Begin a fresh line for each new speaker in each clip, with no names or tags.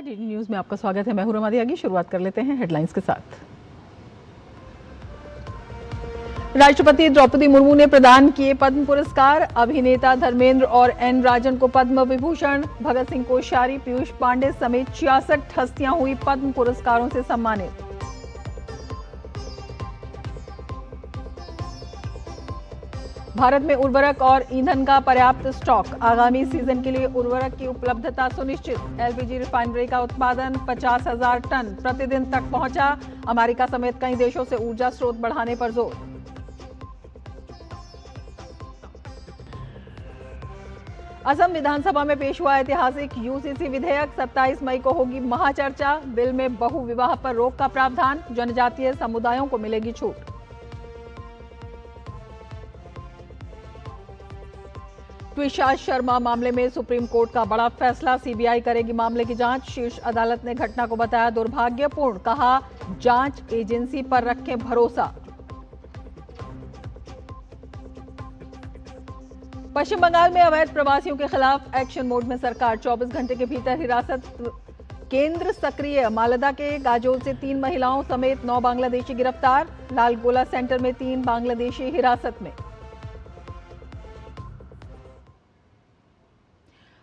DD news में आपका स्वागत है। मैं हूं रमा त्यागी। शुरुआत कर लेते हैं हेडलाइंस के साथ। राष्ट्रपति द्रौपदी मुर्मू ने प्रदान किए पद्म पुरस्कार। अभिनेता धर्मेंद्र और एन राजन को पद्म विभूषण, भगत सिंह कोश्यारी, पीयूष पांडे समेत 66 हस्तियां हुई पद्म पुरस्कारों से सम्मानित। भारत में उर्वरक और ईंधन का पर्याप्त स्टॉक। आगामी सीजन के लिए उर्वरक की उपलब्धता सुनिश्चित। एलपीजी रिफाइनरी का उत्पादन 50,000 टन प्रतिदिन तक पहुंचा। अमेरिका समेत कई देशों से ऊर्जा स्रोत बढ़ाने पर जोर। असम विधानसभा में पेश हुआ ऐतिहासिक यूसीसी विधेयक। 27 मई को होगी महाचर्चा। बिल में बहुविवाह पर रोक का प्रावधान। जनजातीय समुदायों को मिलेगी छूट। तुषार शर्मा मामले में सुप्रीम कोर्ट का बड़ा फैसला। सीबीआई करेगी मामले की जांच। शीर्ष अदालत ने घटना को बताया दुर्भाग्यपूर्ण। कहा जांच एजेंसी पर रखें भरोसा। पश्चिम बंगाल में अवैध प्रवासियों के खिलाफ एक्शन मोड में सरकार। 24 घंटे के भीतर हिरासत केंद्र सक्रिय। मालदा के गाजोल से 3 महिलाओं समेत 9 बांग्लादेशी गिरफ्तार। लालगोला सेंटर में 3 बांग्लादेशी हिरासत में।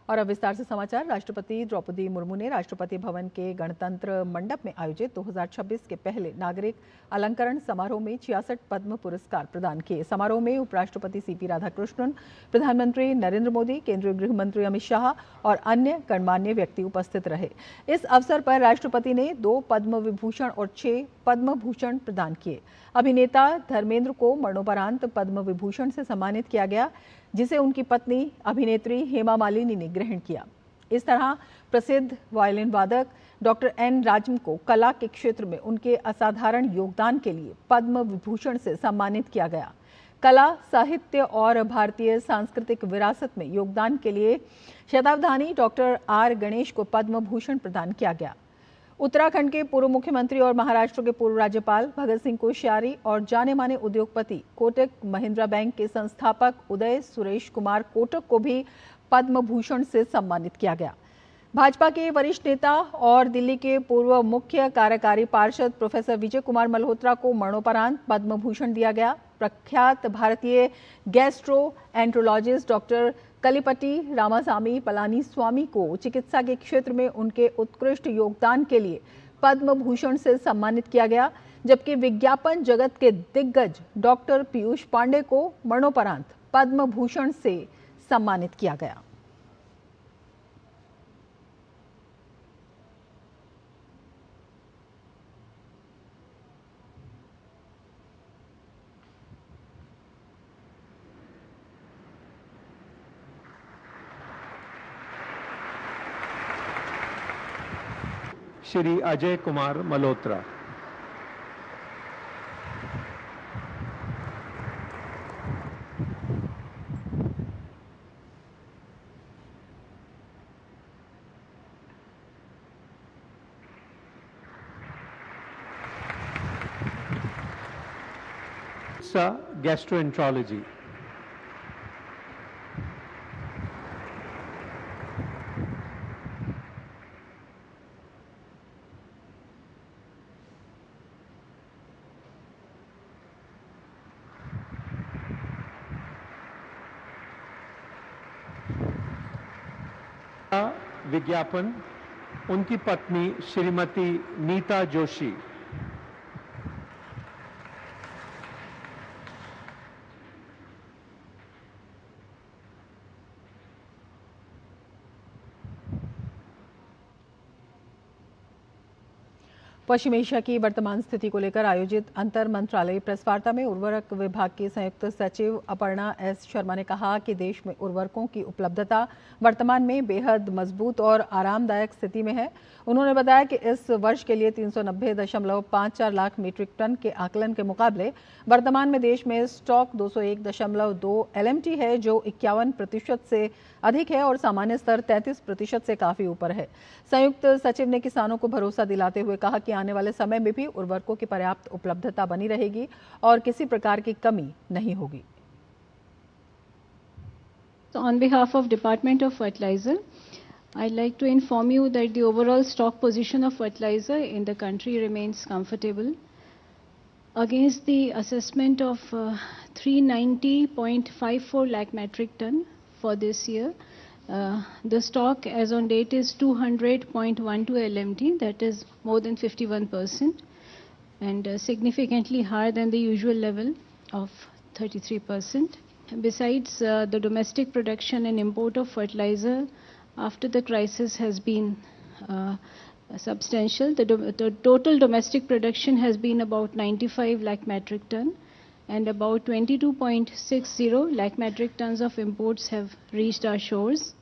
और अब विस्तार से समाचार। राष्ट्रपति द्रौपदी मुर्मू ने राष्ट्रपति भवन के गणतंत्र मंडप में आयोजित 2026 के पहले नागरिक अलंकरण समारोह में 66 पद्म पुरस्कार प्रदान किए। समारोह में उपराष्ट्रपति सीपी राधाकृष्णन, प्रधानमंत्री नरेंद्र मोदी, केंद्रीय गृह मंत्री अमित शाह और अन्य गणमान्य व्यक्ति उपस्थित रहे। इस अवसर पर राष्ट्रपति ने 2 पद्म विभूषण और 6 पद्म भूषण प्रदान किए। अभिनेता धर्मेंद्र को मरणोपरांत पद्म विभूषण से सम्मानित किया गया, जिसे उनकी पत्नी अभिनेत्री हेमा मालिनी ने ग्रहण किया। इस तरह प्रसिद्ध वायलिन वादक डॉक्टर एन राजन को कला के क्षेत्र में उनके असाधारण योगदान के लिए पद्म विभूषण से सम्मानित किया गया। कला, साहित्य और भारतीय सांस्कृतिक विरासत में योगदान के लिए शताब्दानी डॉक्टर आर गणेश को पद्म भूषण प्रदान किया गया। उत्तराखंड के पूर्व मुख्यमंत्री और महाराष्ट्र के पूर्व राज्यपाल भगत सिंह कोश्यारी और जाने माने उद्योगपति कोटक महिंद्रा बैंक के संस्थापक उदय सुरेश कुमार कोटक को भी पद्म भूषण से सम्मानित किया गया। भाजपा के वरिष्ठ नेता और दिल्ली के पूर्व मुख्य कार्यकारी पार्षद प्रोफेसर विजय कुमार मल्होत्रा को मरणोपरांत पद्म भूषण दिया गया। प्रख्यात भारतीय gastroenterologist doctor Kalipati Ramasamy Palaniswami को चिकित्सा के क्षेत्र में उनके उत्कृष्ट योगदान के लिए पद्म भूषण से सम्मानित किया गया, जबकि विज्ञापन जगत के दिग्गज डॉक्टर पीयूष पांडे को मरणोपरांत पद्म भूषण से सम्मानित किया गया।
श्री अजय कुमार मल्होत्रा। गैस्ट्रोएंट्रोलॉजी। विज्ञापन उनकी पत्नी श्रीमती नीता जोशी।
पश्चिम एशिया की वर्तमान स्थिति को लेकर आयोजित अंतर मंत्रालयी प्रेस वार्ता में उर्वरक विभाग की संयुक्त सचिव अपर्णा एस शर्मा ने कहा कि देश में उर्वरकों की उपलब्धता वर्तमान में बेहद मजबूत और आरामदायक स्थिति में है। उन्होंने बताया कि इस वर्ष के लिए 390.54 लाख मीट्रिक टन के आकलन के मुकाबले वर्तमान में देश में स्टॉक 201.2 LMT है, जो 51% से अधिक है और सामान्य स्तर 33% से काफी ऊपर है। संयुक्त सचिव ने किसानों को भरोसा दिलाते हुए कहा कि आने वाले समय में भी उर्वरकों की पर्याप्त उपलब्धता बनी रहेगी और किसी प्रकार की कमी नहीं होगी।
So on behalf of Department of Fertilizer, I'd like to inform you that the overall stock position of fertilizer in the country remains comfortable. Against the assessment of 390.54 lakh metric ton for this year, the stock as on date is 200.12 LMT, that is more than 51%, and significantly higher than the usual level of 33%. Besides, the domestic production and import of fertilizer after the crisis has been substantial. The total domestic production has been about 95 lakh metric ton, and about 22.60 lakh metric tons of imports have reached our shores.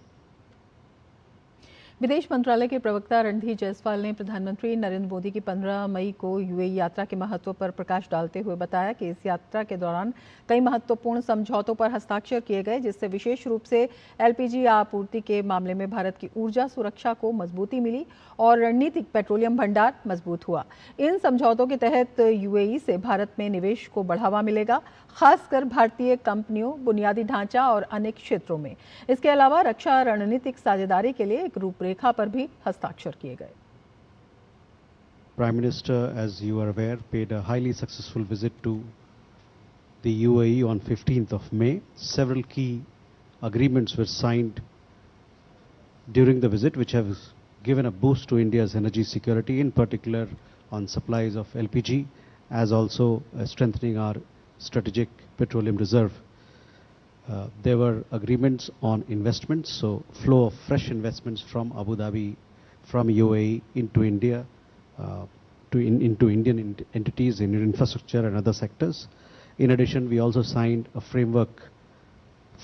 विदेश मंत्रालय के प्रवक्ता रणधीर जायसवाल ने प्रधानमंत्री नरेंद्र मोदी की 15 मई को UAE यात्रा के महत्व पर प्रकाश डालते हुए बताया कि इस यात्रा के दौरान कई महत्वपूर्ण समझौतों पर हस्ताक्षर किए गए, जिससे विशेष रूप से एलपीजी आपूर्ति के मामले में भारत की ऊर्जा सुरक्षा को मजबूती मिली और रणनीतिक पेट्रोलियम भंडार मजबूत हुआ। इन समझौतों के तहत यूएई से भारत में निवेश को बढ़ावा मिलेगा, खासकर भारतीय कंपनियों, बुनियादी ढांचा और अनेक क्षेत्रों में। इसके अलावा रक्षा रणनीतिक साझेदारी के लिए एक रूपरेखा पर भी हस्ताक्षर किए गए।
Prime Minister, as you are aware, paid a highly successful visit to the UAE on 15th of May. Several key agreements were signed during the visit, which have given a boost to India's energy security, in particular on supplies of LPG, as also strengthening our strategic petroleum reserve. There were agreements on investments, so flow of fresh investments from Abu Dhabi, from UAE into India, into Indian entities in infrastructure and other sectors. In addition, we also signed a framework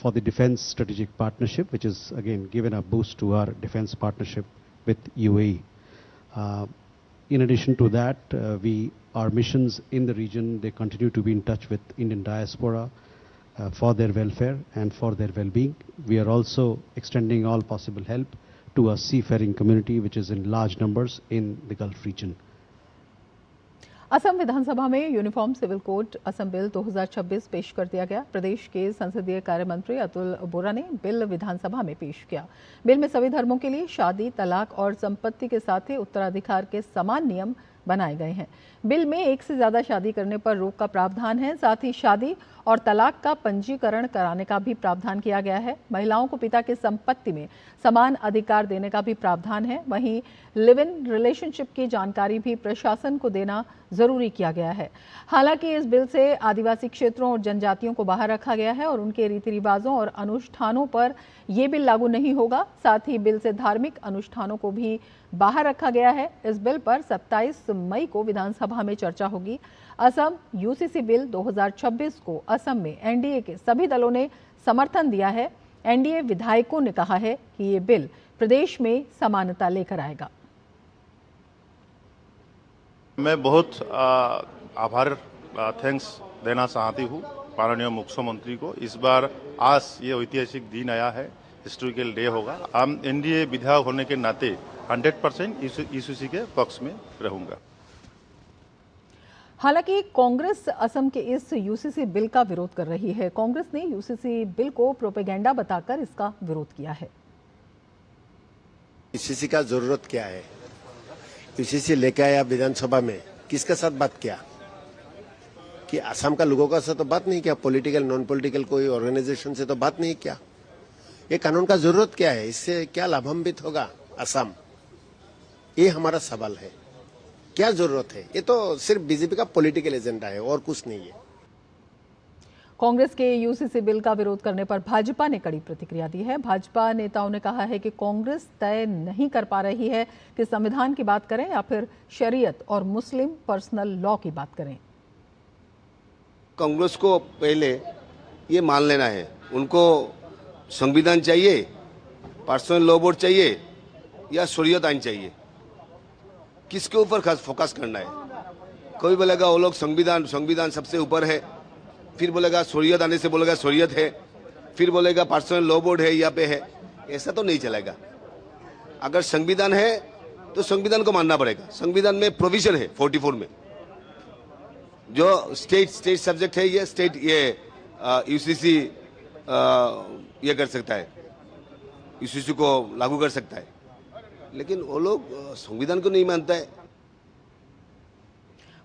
for the defense strategic partnership, which is again given a boost to our defense partnership with UAE. In addition to that, our missions in the region, they continue to be in touch with Indian diaspora for their welfare and for their well-being. We are also extending all possible help to a seafaring community which is in large numbers in the Gulf region.
Assam विधानसभा में uniform civil code Assam bill 2026 पेश कर दिया गया। प्रदेश के संसदीय कार्य मंत्री अतुल बोरा ने बिल विधानसभा में पेश किया। बिल में सभी धर्मों के लिए शादी, तलाक और संपत्ति के साथ ही उत्तराधिकार के समान नियम बनाए गए हैं। बिल में एक से ज्यादा शादी करने पर रोक का प्रावधान है। साथ ही शादी और तलाक का पंजीकरण कराने का भी प्रावधान किया गया है। महिलाओं को पिता की संपत्ति में समान अधिकार देने का भी प्रावधान है। वहीं लिव इन रिलेशनशिप की जानकारी भी प्रशासन को देना जरूरी किया गया है। हालांकि इस बिल से आदिवासी क्षेत्रों और जनजातियों को बाहर रखा गया है और उनके रीति रिवाजों और अनुष्ठानों पर यह बिल लागू नहीं होगा। साथ ही बिल से धार्मिक अनुष्ठानों को भी बाहर रखा गया है। इस बिल पर 27 मई को विधानसभा में चर्चा होगी। असम यूसीसी बिल 2026 को असम में एनडीए के सभी दलों ने समर्थन दिया है। एनडीए विधायकों ने कहा है कि ये बिल प्रदेश में समानता लेकर आएगा।
मैं बहुत आभार थैंक्स देना चाहती हूँ माननीय मुख्यमंत्री को। इस बार आज ये ऐतिहासिक दिन आया है, हिस्टोरिकल डे होगा। हम एनडीए विधायक होने के नाते 100% यूसीसी के पक्ष में रहूंगा।
हालांकि कांग्रेस असम के इस यूसीसी बिल का विरोध कर रही है। कांग्रेस ने यूसीसी बिल को प्रोपेगेंडा बताकर इसका विरोध किया है।
यूसीसी का जरूरत क्या है? यूसीसी लेके आया विधानसभा में, किसके साथ बात किया? कि असम का लोगों का साथ तो बात नहीं किया, पॉलिटिकल नॉन पॉलिटिकल कोई ऑर्गेनाइजेशन से तो बात नहीं किया। ये कानून का जरूरत क्या है? इससे क्या लाभान्वित होगा असम? ये हमारा सवाल है। क्या जरूरत है? ये तो सिर्फ बीजेपी का पॉलिटिकल एजेंडा है और कुछ नहीं है।
कांग्रेस के यूसीसी बिल का विरोध करने पर भाजपा ने कड़ी प्रतिक्रिया दी है। भाजपा नेताओं ने कहा है कि कांग्रेस तय नहीं कर पा रही है कि संविधान की बात करें या फिर शरीयत और मुस्लिम पर्सनल लॉ की बात करें।
कांग्रेस को पहले ये मान लेना है, उनको संविधान चाहिए, पर्सनल लॉ बोर्ड चाहिए या शरीयत आइन चाहिए। किसके ऊपर खास फोकस करना है? कोई बोलेगा वो लोग संविधान सबसे ऊपर है, फिर बोलेगा शरीयत आने से बोलेगा शरीयत है, फिर बोलेगा पर्सनल लॉ बोर्ड है यहाँ पे है। ऐसा तो नहीं चलेगा। अगर संविधान है तो संविधान को मानना पड़ेगा। संविधान में प्रोविजन है 44 में, जो स्टेट सब्जेक्ट है, ये स्टेट ये यूसीसी ये कर सकता है, यूसीसी को लागू कर सकता है। लेकिन वो लोग संविधान को नहीं मानता है।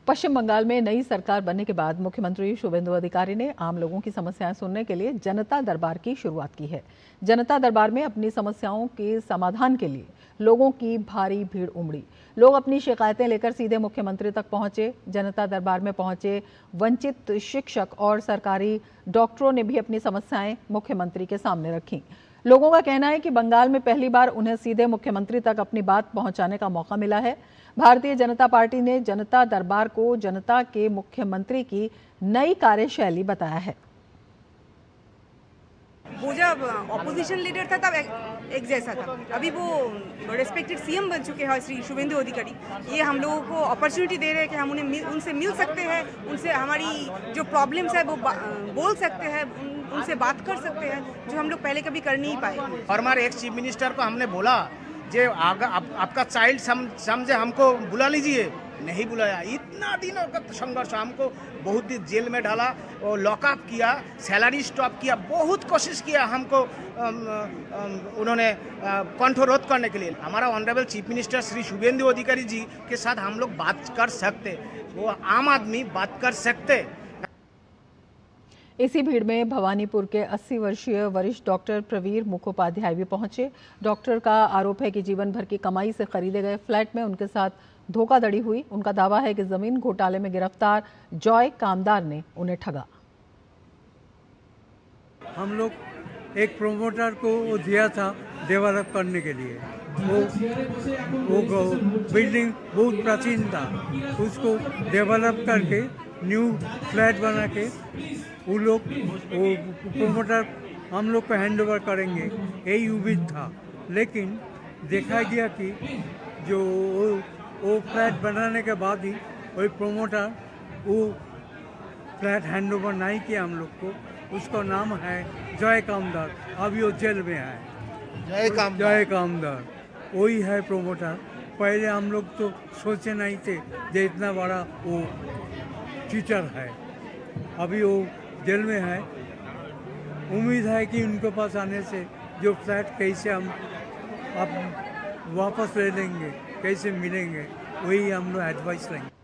पश्चिम बंगाल में नई सरकार बनने के बाद मुख्यमंत्री शुभेंदु अधिकारी ने आम लोगों की समस्याएं सुनने के लिए जनता दरबार की शुरुआत की है। जनता दरबार में अपनी समस्याओं के समाधान के लिए लोगों की भारी भीड़ उमड़ी। लोग अपनी शिकायतें लेकर सीधे मुख्यमंत्री तक पहुंचे। जनता दरबार में पहुंचे वंचित शिक्षक और सरकारी डॉक्टरों ने भी अपनी समस्याएं मुख्यमंत्री के सामने रखी। लोगों का कहना है कि बंगाल में पहली बार उन्हें सीधे मुख्यमंत्री तक अपनी बात पहुंचाने का मौका मिला है। भारतीय जनता पार्टी ने जनता दरबार को जनता के मुख्यमंत्री की नई कार्यशैली बताया है।
वो जब ऑपोजिशन लीडर था तब एक जैसा था, अभी वो रेस्पेक्टेड सीएम बन चुके हैं श्री शुभेंदु अधिकारी। ये हम लोगों को अपॉर्चुनिटी दे रहे हैं कि हम उनसे मिल सकते हैं, उनसे हमारी जो प्रॉब्लम्स है वो बोल सकते हैं, उनसे बात कर सकते हैं, जो हम लोग पहले कभी कर नहीं पाए।
और हमारे एक्स चीफ मिनिस्टर को हमने बोला जो आपका चाइल्ड समझे हमको बुला लीजिए, नहीं बुलाया। इतना दिनों का संघर्ष, हमको बहुत दिन जेल में डाला और लॉकअप किया, सैलरी स्टॉप किया, बहुत कोशिश किया हमको उन्होंने कंठरोध करने के लिए। हमारा honourable chief minister Shri Suvendu Adhikari ji के साथ हम लोग बात कर सकते, वो आम आदमी बात कर सकते।
इसी भीड़ में भवानीपुर के 80 वर्षीय वरिष्ठ डॉक्टर प्रवीर मुखोपाध्याय भी पहुंचे। डॉक्टर का आरोप है कि जीवन भर की कमाई से खरीदे गए फ्लैट में उनके साथ धोखाधड़ी हुई। उनका दावा है कि जमीन घोटाले में गिरफ्तार जॉय कामदार ने उन्हें ठगा।
हम लोग एक प्रोमोटर को वो दिया था डेवलप करने के लिए, वो बिल्डिंग बहुत प्राचीन था, उसको डेवलप करके न्यू फ्लैट बना के वो प्रोमोटर हम लोग को हैंड ओवर करेंगे, यही उम्मीद था। लेकिन देखा गया कि जो वो फ्लैट बनाने के बाद ही वही प्रोमोटर वो फ्लैट हैंड ओवर नहीं किया हम लोग को। उसका नाम है जॉय कामदार, अभी वो जेल में है। जॉय कामदार वही है प्रोमोटर। पहले हम लोग तो सोचे नहीं थे जो इतना बड़ा वो टीचर है, अभी वो जेल में है। उम्मीद है कि उनके पास आने से जो फ्लैट कैसे हम अब वापस ले लेंगे, कैसे मिलेंगे, वही हम लोग एडवाइस लेंगे।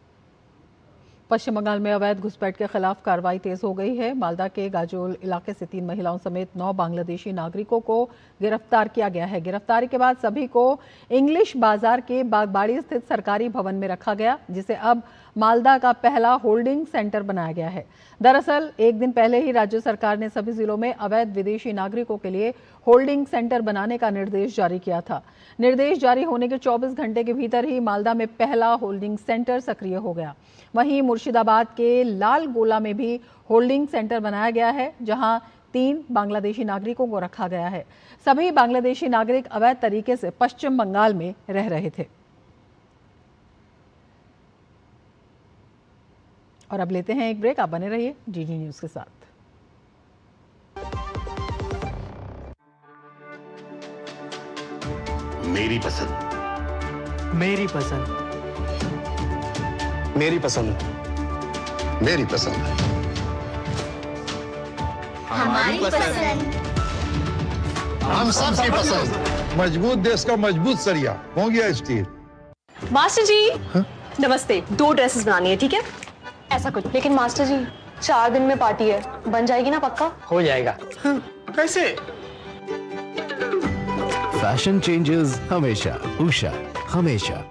पश्चिम बंगाल में अवैध घुसपैठ के खिलाफ कार्रवाई तेज हो गई है। मालदा के गाजोल इलाके से 3 महिलाओं समेत 9 बांग्लादेशी नागरिकों को गिरफ्तार किया गया है। गिरफ्तारी के बाद सभी को इंग्लिश बाजार के बागबाड़ी स्थित सरकारी भवन में रखा गया, जिसे अब मालदा का पहला होल्डिंग सेंटर बनाया गया है। दरअसल एक दिन पहले ही राज्य सरकार ने सभी जिलों में अवैध विदेशी नागरिकों के लिए होल्डिंग सेंटर बनाने का निर्देश जारी किया था। निर्देश जारी होने के 24 घंटे के भीतर ही मालदा में पहला होल्डिंग सेंटर सक्रिय हो गया। वहीं मुर्शिदाबाद के लाल गोला में भी होल्डिंग सेंटर बनाया गया है, जहां 3 बांग्लादेशी नागरिकों को रखा गया है। सभी बांग्लादेशी नागरिक अवैध तरीके से पश्चिम बंगाल में रह रहे थे। और अब लेते हैं एक ब्रेक। आप बने रहिए डीडी न्यूज के साथ।
मेरी पसंद,
मेरी पसंद,
मेरी पसंद, मेरी पसंद,
हमारी पसंद,
हम सबकी पसंद।
मजबूत देश का मजबूत सरिया हो गया स्टील।
मास्टर जी नमस्ते, 2 ड्रेसेस बनानी है, ठीक है? ऐसा कुछ। लेकिन मास्टर जी 4 दिन में पार्टी है, बन जाएगी ना पक्का?
हो जाएगा।
कैसे?
फैशन चेंजेस हमेशा, उषा हमेशा।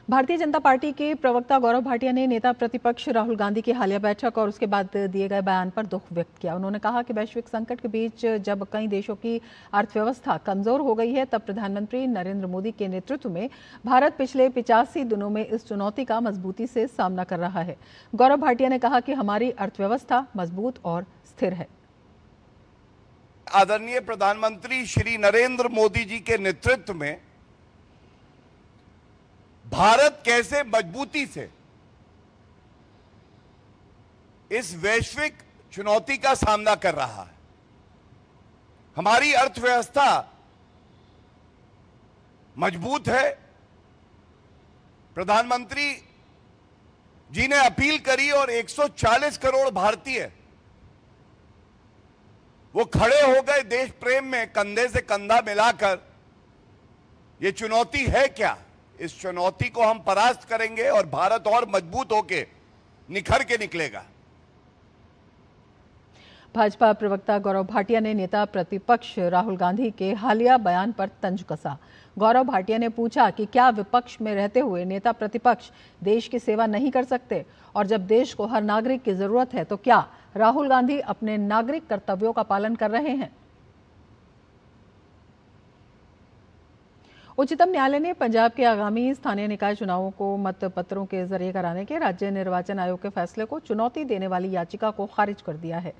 भारतीय जनता पार्टी के प्रवक्ता गौरव भाटिया ने नेता प्रतिपक्ष राहुल गांधी की हालिया बैठक और उसके बाद दिए गए बयान पर दुख व्यक्त किया। उन्होंने कहा कि वैश्विक संकट के बीच जब कई देशों की अर्थव्यवस्था कमजोर हो गई है, तब प्रधानमंत्री नरेंद्र मोदी के नेतृत्व में भारत पिछले 85 दिनों में इस चुनौती का मजबूती से सामना कर रहा है। गौरव भाटिया ने कहा कि हमारी अर्थव्यवस्था मजबूत और स्थिर है।
आदरणीय प्रधानमंत्री श्री नरेंद्र मोदी जी के नेतृत्व में भारत कैसे मजबूती से इस वैश्विक चुनौती का सामना कर रहा है। हमारी अर्थव्यवस्था मजबूत है। प्रधानमंत्री जी ने अपील करी और 140 करोड़ भारतीय वो खड़े हो गए देश प्रेम में कंधे से कंधा मिलाकर। ये चुनौती है क्या? इस चुनौती को हम परास्त करेंगे और भारत और मजबूत होके निखर के निकलेगा।
भाजपा प्रवक्ता गौरव भाटिया ने नेता प्रतिपक्ष राहुल गांधी के हालिया बयान पर तंज कसा। गौरव भाटिया ने पूछा कि क्या विपक्ष में रहते हुए नेता प्रतिपक्ष देश की सेवा नहीं कर सकते, और जब देश को हर नागरिक की जरूरत है तो क्या राहुल गांधी अपने नागरिक कर्तव्यों का पालन कर रहे हैं? उच्चतम न्यायालय ने पंजाब के आगामी स्थानीय निकाय चुनावों को मतपत्रों के जरिए कराने के राज्य निर्वाचन आयोग के फैसले को चुनौती देने वाली याचिका को खारिज कर दिया है।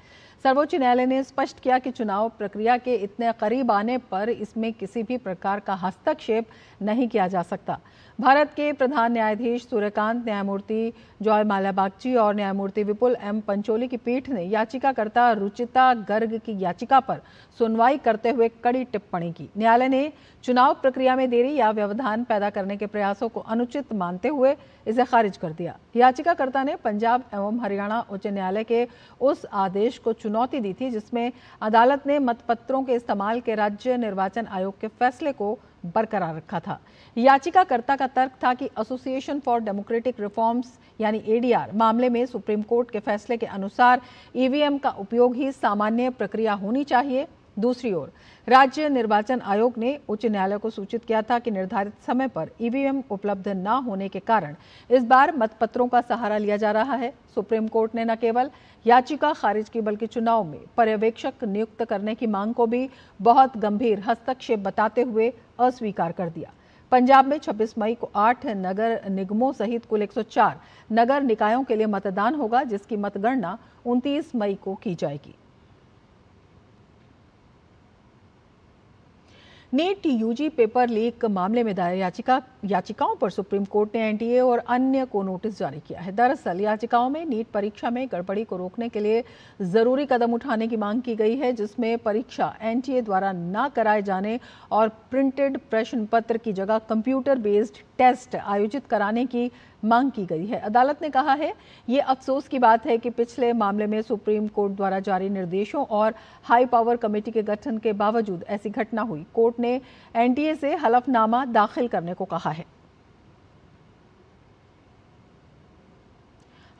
सर्वोच्च न्यायालय ने स्पष्ट किया कि चुनाव प्रक्रिया के इतने करीब आने पर इसमें किसी भी प्रकार का हस्तक्षेप नहीं किया जा सकता। भारत के प्रधान न्यायाधीश सूर्यकांत, न्यायमूर्ति जॉय माल्या बागची और न्यायमूर्ति विपुल एम पंचोली की पीठ ने याचिकाकर्ता रुचिता गर्ग की याचिका पर सुनवाई करते हुए कड़ी टिप्पणी की। न्यायालय ने चुनाव प्रक्रिया में देरी या व्यवधान पैदा करने के प्रयासों को अनुचित मानते हुए इसे खारिज कर दिया। याचिकाकर्ता ने पंजाब एवं हरियाणा उच्च न्यायालय के उस आदेश को चुनौती दी थी जिसमें अदालत ने मतपत्रों के इस्तेमाल के राज्य निर्वाचन आयोग के फैसले को बरकरार रखा था। याचिकाकर्ता का तर्क था कि एसोसिएशन फॉर डेमोक्रेटिक रिफॉर्म्स यानी एडीआर मामले में सुप्रीम कोर्ट के फैसले के अनुसार ईवीएम का उपयोग ही सामान्य प्रक्रिया होनी चाहिए। दूसरी ओर राज्य निर्वाचन आयोग ने उच्च न्यायालय को सूचित किया था कि निर्धारित समय पर ईवीएम उपलब्ध न होने के कारण इस बार मतपत्रों का सहारा लिया जा रहा है। सुप्रीम कोर्ट ने न केवल याचिका खारिज की बल्कि चुनाव में पर्यवेक्षक नियुक्त करने की मांग को भी बहुत गंभीर हस्तक्षेप बताते हुए अस्वीकार कर दिया। पंजाब में 26 मई को 8 नगर निगमों सहित कुल 104 नगर निकायों के लिए मतदान होगा, जिसकी मतगणना 29 मई को की जाएगी। नीट यूजी पेपर लीक मामले में दायर याचिकाओं पर सुप्रीम कोर्ट ने एनटीए और अन्य को नोटिस जारी किया है। दरअसल याचिकाओं में नीट परीक्षा में गड़बड़ी को रोकने के लिए जरूरी कदम उठाने की मांग की गई है, जिसमें परीक्षा एनटीए द्वारा न कराए जाने और प्रिंटेड प्रश्न पत्र की जगह कंप्यूटर बेस्ड टेस्ट आयोजित कराने की मांग की गई है। अदालत ने कहा है, ये अफसोस की बात है कि पिछले मामले में सुप्रीम कोर्ट द्वारा जारी निर्देशों और हाई पावर कमेटी के गठन के बावजूद ऐसी घटना हुई। कोर्ट ने एनटीए से हलफनामा दाखिल करने को कहा है।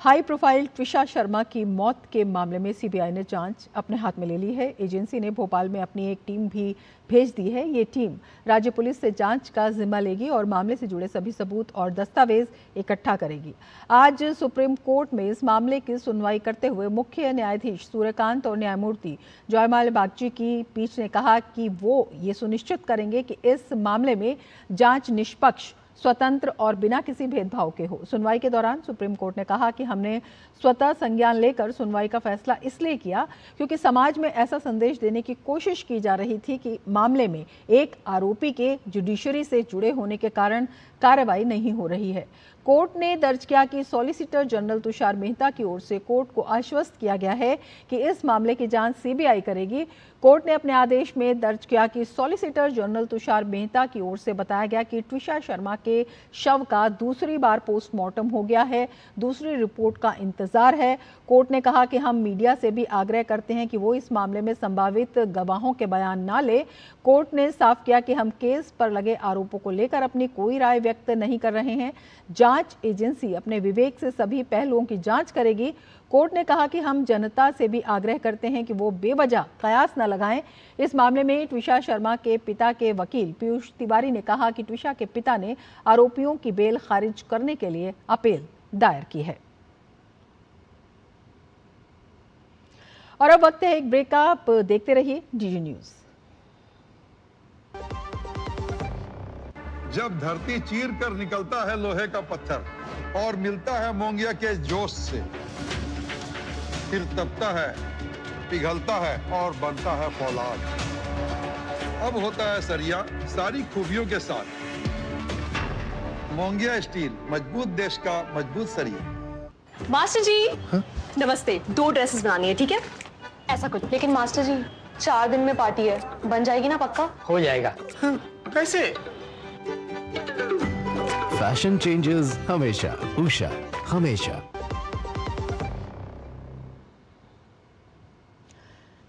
हाई प्रोफाइल ट्विशा शर्मा की मौत के मामले में सीबीआई ने जांच अपने हाथ में ले ली है। एजेंसी ने भोपाल में अपनी एक टीम भी भेज दी है। ये टीम राज्य पुलिस से जांच का जिम्मा लेगी और मामले से जुड़े सभी सबूत और दस्तावेज इकट्ठा करेगी। आज सुप्रीम कोर्ट में इस मामले की सुनवाई करते हुए मुख्य न्यायाधीश सूर्यकांत और न्यायमूर्ति जॉयमाल बागची की पीठ ने कहा कि वो ये सुनिश्चित करेंगे कि इस मामले में जांच निष्पक्ष, स्वतंत्र और बिना किसी भेदभाव के हो। सुनवाई के दौरान सुप्रीम कोर्ट ने कहा कि हमने स्वतः संज्ञान लेकर सुनवाई का फैसला इसलिए किया क्योंकि समाज में ऐसा संदेश देने की कोशिश की जा रही थी कि मामले में एक आरोपी के जुडिशरी से जुड़े होने के कारण कार्रवाई नहीं हो रही है। कोर्ट ने दर्ज किया कि सॉलिसिटर जनरल तुषार मेहता की ओर से कोर्ट को आश्वस्त किया गया है कि इस मामले की जांच सीबीआई करेगी। कोर्ट ने अपने आदेश में दर्ज किया कि सॉलिसिटर जनरल तुषार मेहता की ओर से बताया गया कि ट्विशा शर्मा के शव का दूसरी बार पोस्टमार्टम हो गया है, दूसरी रिपोर्ट का इंतजार है। कोर्ट ने कहा कि हम मीडिया से भी आग्रह करते हैं कि वो इस मामले में संभावित गवाहों के बयान ना ले। कोर्ट ने साफ किया कि हम केस पर लगे आरोपों को लेकर अपनी कोई राय व्यक्त नहीं कर रहे हैं। जांच एजेंसी अपने विवेक से सभी पहलुओं की जांच करेगी। कोर्ट ने कहा कि हम जनता से भी आग्रह करते हैं कि वो बेवजह कयास न लगाएं। इस मामले में ट्विशा शर्मा के पिता के वकील पीयूष तिवारी ने कहा कि ट्विशा के पिता ने आरोपियों की बेल खारिज करने के लिए अपील दायर की है। और अब वक्त है एक ब्रेक का। आप देखते रहिए डीडी न्यूज।
जब धरती चीर कर निकलता है लोहे का पत्थर और मिलता है मोंगिया के जोश से, फिर तपता है, पिघलता है और बनता है फौलाद। अब होता है सरिया सारी खूबियों के साथ। मोंगिया स्टील, मजबूत देश का मजबूत सरिया।
मास्टर जी नमस्ते, 2 ड्रेसेस बनानी है, ठीक है? ऐसा कुछ। लेकिन मास्टर जी 4 दिन में पार्टी है, बन जाएगी ना पक्का?
हो जाएगा।
कैसे?
फैशन चेंजेस हमेशा, उषा हमेशा।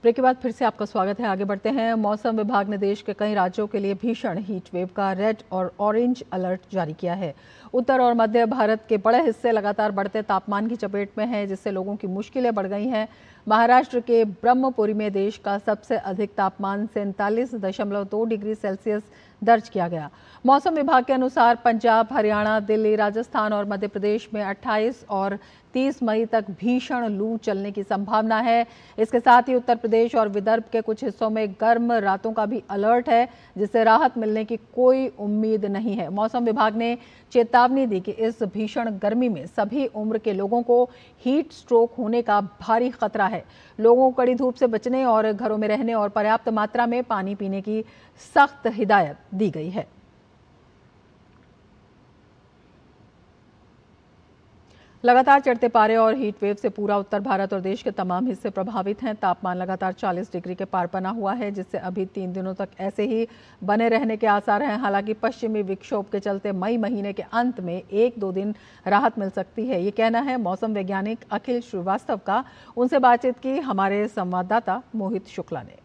ब्रेक के बाद फिर से आपका स्वागत है। आगे बढ़ते हैं। मौसम विभाग ने देश के कई राज्यों के लिए भीषण हीट वेव का रेड और ऑरेंज अलर्ट जारी किया है। उत्तर और मध्य भारत के बड़े हिस्से लगातार बढ़ते तापमान की चपेट में हैं, जिससे लोगों की मुश्किलें बढ़ गई हैं। महाराष्ट्र के ब्रह्मपुरी में देश का सबसे अधिक तापमान 47.2 डिग्री सेल्सियस दर्ज किया गया। मौसम विभाग के अनुसार पंजाब, हरियाणा, दिल्ली, राजस्थान और मध्य प्रदेश में 28 और 30 मई तक भीषण लू चलने की संभावना है। इसके साथ ही उत्तर प्रदेश और विदर्भ के कुछ हिस्सों में गर्म रातों का भी अलर्ट है, जिससे राहत मिलने की कोई उम्मीद नहीं है। मौसम विभाग ने चेतावनी दी कि इस भीषण गर्मी में सभी उम्र के लोगों को हीट स्ट्रोक होने का भारी खतरा है। लोगों को कड़ी धूप से बचने और घरों में रहने और पर्याप्त मात्रा में पानी पीने की सख्त हिदायत दी गई है। लगातार चढ़ते पारे और हीट वेव से पूरा उत्तर भारत और देश के तमाम हिस्से प्रभावित हैं। तापमान लगातार 40 डिग्री के पार बना हुआ है, जिससे अभी 3 दिनों तक ऐसे ही बने रहने के आसार हैं। हालांकि पश्चिमी विक्षोभ के चलते मई महीने के अंत में 1-2 दिन राहत मिल सकती है। ये कहना है मौसम वैज्ञानिक अखिल श्रीवास्तव का। उनसे बातचीत की हमारे संवाददाता मोहित शुक्ला ने।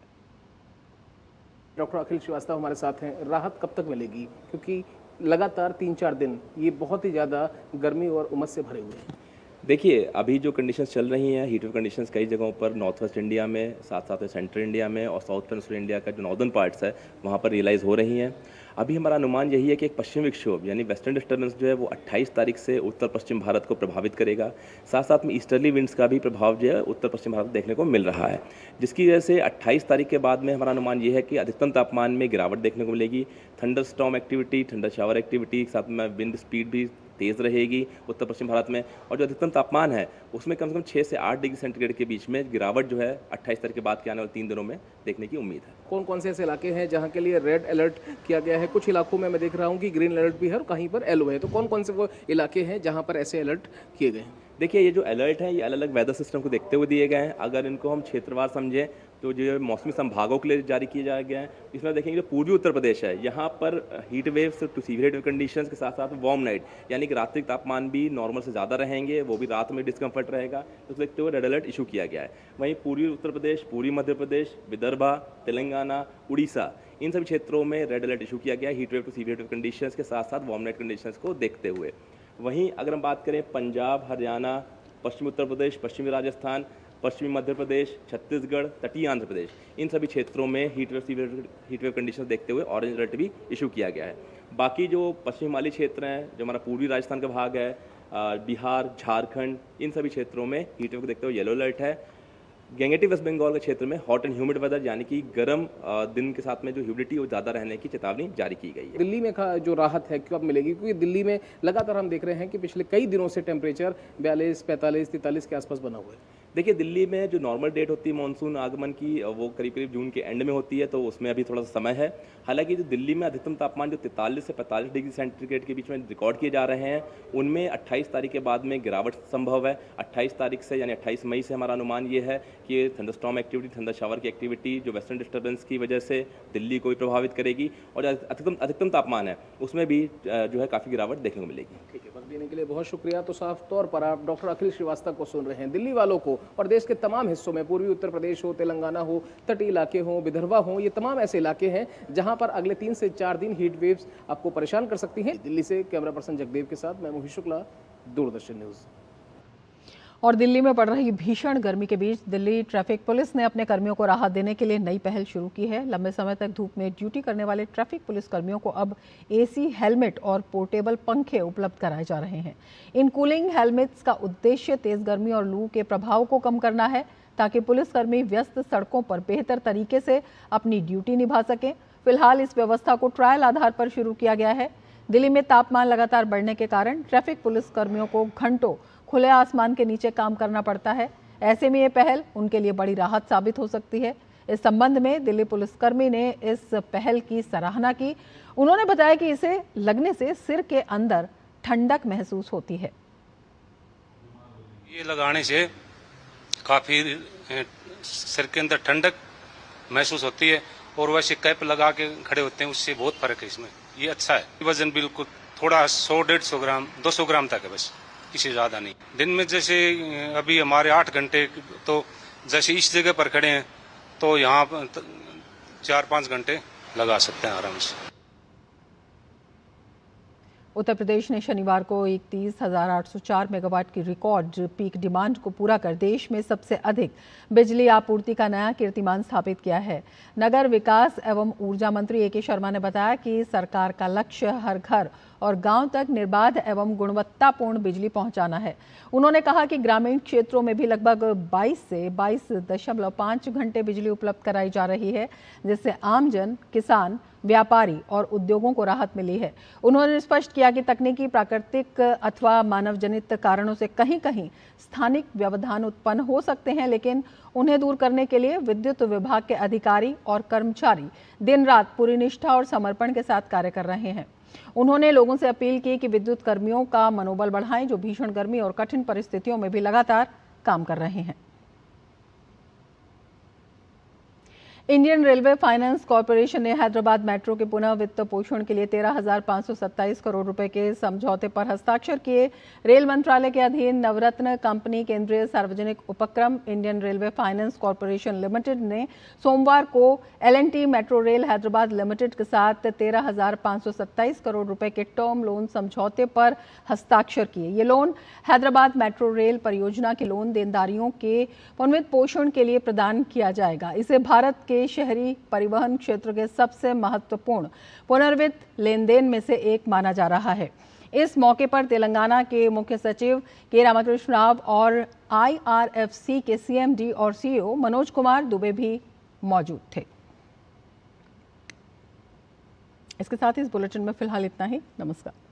डॉक्टर अखिल श्रीवास्तव हमारे साथ हैं। राहत कब तक मिलेगी, क्योंकि लगातार 3-4 दिन ये बहुत ही ज़्यादा गर्मी और उमस से भरे हुए हैं?
देखिए, अभी जो कंडीशंस चल रही हैं, हीट वेव कंडीशंस कई जगहों पर नॉर्थ वेस्ट इंडिया में, साथ साथ में सेंट्रल इंडिया में और साउथ वेस्ट इंडिया का जो नॉर्दर्न पार्ट्स है वहाँ पर रियलाइज़ हो रही हैं। अभी हमारा अनुमान यही है कि एक पश्चिमी विक्षोभ यानी वेस्टर्न डिस्टर्बेंस जो है वो 28 तारीख से उत्तर पश्चिम भारत को प्रभावित करेगा। साथ साथ में ईस्टर्ली विंड्स का भी प्रभाव जो है उत्तर पश्चिम भारत देखने को मिल रहा है, जिसकी वजह से 28 तारीख के बाद में हमारा अनुमान ये है कि अधिकतम तापमान में गिरावट देखने को मिलेगी। Thunder storm activity, thunder shower activity, साथ में विंड स्पीड भी तेज़ रहेगी उत्तर पश्चिम भारत में, और जो अधिकतम तापमान है उसमें कम से कम 6 से 8 डिग्री सेंटीग्रेड के बीच में गिरावट जो है 28 तारीख के बाद के आने वाले 3 दिनों में देखने की उम्मीद है।
कौन कौन से ऐसे इलाके हैं जहां के लिए रेड अलर्ट किया गया है? कुछ इलाकों में मैं देख रहा हूं कि ग्रीन अलर्ट भी है और कहीं पर येलो है, तो कौन कौन से वो इलाके हैं जहां पर ऐसे अलर्ट किए गए हैं?
देखिए, ये जो अलर्ट है ये अलग अलग वेदर सिस्टम को देखते हुए दिए गए हैं। अगर इनको हम क्षेत्रवार समझें तो जो मौसमी संभागों के लिए जारी किए जा गए हैं, इसमें देखेंगे जो पूर्वी उत्तर प्रदेश है यहाँ पर heat waves to severe heat wave conditions के साथ साथ वार्म नाइट यानी कि रात्रि तापमान भी नॉर्मल से ज़्यादा रहेंगे, वो भी रात में डिस्कम्फर्ट रहेगा, तो देखते हुए रेड अलर्ट इशू किया गया है। वहीं पूर्वी उत्तर प्रदेश, पूर्वी मध्य प्रदेश, विदर्भा, तेलंगाना, उड़ीसा, इन सभी क्षेत्रों में रेड अलर्ट इशू किया गया है heat wave to severe heat wave conditions के साथ साथ वार्म नाइट कंडीशंस को देखते हुए। वहीं अगर हम बात करें पंजाब, हरियाणा, पश्चिमी उत्तर प्रदेश, पश्चिमी राजस्थान, पश्चिमी मध्य प्रदेश, छत्तीसगढ़, तटीय आंध्र प्रदेश, इन सभी क्षेत्रों में हीट वेव कंडीशन देखते हुए ऑरेंज अलर्ट भी इशू किया गया है। बाकी जो पश्चिम हिमालयी क्षेत्र हैं, जो हमारा पूर्वी राजस्थान का भाग है, बिहार, झारखंड, इन सभी क्षेत्रों में हीट वेव को देखते हुए येलो अलर्ट है। गैंगेटिव वेस्ट बंगाल के क्षेत्र में हॉट एंड ह्यूमिड वेदर यानी कि गर्म दिन के साथ में जो ह्यूमिडिटी वो ज़्यादा रहने की चेतावनी जारी की गई है।
दिल्ली में जो राहत है क्यों अब मिलेगी, क्योंकि दिल्ली में लगातार हम देख रहे हैं कि पिछले कई दिनों से टेम्परेचर 42, 45, 43 के आसपास बना हुआ है।
देखिए, दिल्ली में जो नॉर्मल डेट होती है मानसून आगमन की वो करीब करीब जून के एंड में होती है, तो उसमें अभी थोड़ा सा समय है। हालांकि जो दिल्ली में अधिकतम तापमान जो 43 से 45 डिग्री सेंटीग्रेड के बीच में रिकॉर्ड किए जा रहे हैं, उनमें 28 तारीख के बाद में गिरावट संभव है। 28 तारीख से यानी 28 मई से हमारा अनुमान ये है कि थंडरस्टॉर्म एक्टिविटी, थंडर शावर की एक्टिविटी जो वेस्टर्न डिस्टर्बेंस की वजह से दिल्ली को भी प्रभावित करेगी, और अधिकतम तापमान है उसमें भी जो है काफ़ी गिरावट देखने को मिलेगी।
ठीक है, वक्त देने के लिए बहुत शुक्रिया। तो साफ तौर पर आप डॉक्टर अखिल श्रीवास्तव को सुन रहे हैं। दिल्ली वालों को और देश के तमाम हिस्सों में, पूर्वी उत्तर प्रदेश हो, तेलंगाना हो, तटीय इलाके हो, विदर्भा हो, ये तमाम ऐसे इलाके हैं जहां पर अगले 3 से 4 दिन हीट वेव्स आपको परेशान कर सकती हैं। दिल्ली से कैमरा पर्सन जगदेव के साथ मैं मोहित शुक्ला, दूरदर्शन न्यूज़।
और दिल्ली में पड़ रही भीषण गर्मी के बीच दिल्ली ट्रैफिक पुलिस ने अपने कर्मियों को राहत देने के लिए नई पहल शुरू की है। लंबे समय तक धूप में ड्यूटी करने वाले ट्रैफिक पुलिस कर्मियों को अब एसी हेलमेट और पोर्टेबल पंखे उपलब्ध कराए जा रहे हैं। इन कूलिंग हेलमेट्स का उद्देश्य तेज गर्मी और लू के प्रभाव को कम करना है, ताकि पुलिसकर्मी व्यस्त सड़कों पर बेहतर तरीके से अपनी ड्यूटी निभा सकें। फिलहाल इस व्यवस्था को ट्रायल आधार पर शुरू किया गया है। दिल्ली में तापमान लगातार बढ़ने के कारण ट्रैफिक पुलिस कर्मियों को घंटों खुले आसमान के नीचे काम करना पड़ता है। ऐसे में ये पहल उनके लिए बड़ी राहत साबित हो सकती है। इस संबंध में दिल्ली पुलिसकर्मी ने इस पहल की सराहना की। उन्होंने बताया कि इसे लगने से सिर के अंदर ठंडक महसूस होती है।
ये लगाने से काफ़ी सिर के अंदर ठंडक महसूस होती है, और वैसे कैप लगा के खड़े होते हैं उससे बहुत फर्क है इसमें। ये अच्छा है। वजन बिल्कुल थोड़ा 100-150 ग्राम 200 ग्राम तक है बस, इससे ज़्यादा नहीं। दिन में जैसे अभी हमारे 8 घंटे, तो जैसे इस जगह पर खड़े हैं तो यहाँ 4-5 घंटे लगा सकते हैं आराम से।
उत्तर प्रदेश ने शनिवार को 31,804 मेगावाट की रिकॉर्ड पीक डिमांड को पूरा कर देश में सबसे अधिक बिजली आपूर्ति का नया कीर्तिमान स्थापित किया है। नगर विकास एवं ऊर्जा मंत्री ए.के. शर्मा ने बताया कि सरकार का लक्ष्य हर घर और गांव तक निर्बाध एवं गुणवत्तापूर्ण बिजली पहुंचाना है। उन्होंने कहा कि ग्रामीण क्षेत्रों में भी लगभग 22 से 22.5 घंटे बिजली उपलब्ध कराई जा रही है, जिससे आमजन, किसान, व्यापारी और उद्योगों को राहत मिली है। उन्होंने स्पष्ट किया कि तकनीकी, प्राकृतिक अथवा मानव जनित कारणों से कहीं कहीं स्थानिक व्यवधान उत्पन्न हो सकते हैं, लेकिन उन्हें दूर करने के लिए विद्युत विभाग के अधिकारी और कर्मचारी दिन रात पूरी निष्ठा और समर्पण के साथ कार्य कर रहे हैं। उन्होंने लोगों से अपील की कि विद्युत कर्मियों का मनोबल बढ़ाएं, जो भीषण गर्मी और कठिन परिस्थितियों में भी लगातार काम कर रहे हैं। इंडियन रेलवे फाइनेंस कॉरपोरेशन ने हैदराबाद मेट्रो के पुनः वित्त पोषण के लिए 13,527 करोड़ रुपए के समझौते पर हस्ताक्षर किए। रेल मंत्रालय के अधीन नवरत्न कंपनी केंद्रीय सार्वजनिक उपक्रम Indian railway finance corporation limited ने सोमवार को L&T metro rail Hyderabad limited के साथ 13,527 करोड़ रुपए के टर्म लोन समझौते पर हस्ताक्षर किए। ये लोन हैदराबाद मेट्रो रेल परियोजना के लोन देनदारियों के पुनर्वित्त पोषण के लिए प्रदान किया जाएगा। इसे भारत के शहरी परिवहन क्षेत्र के सबसे महत्वपूर्ण पुनर्वित्त लेन देन में से एक माना जा रहा है। इस मौके पर तेलंगाना के मुख्य सचिव के रामकृष्ण राव और IRFC के CMD और CEO मनोज कुमार दुबे भी मौजूद थे। इसके साथ ही इस बुलेटिन में फिलहाल इतना ही। नमस्कार।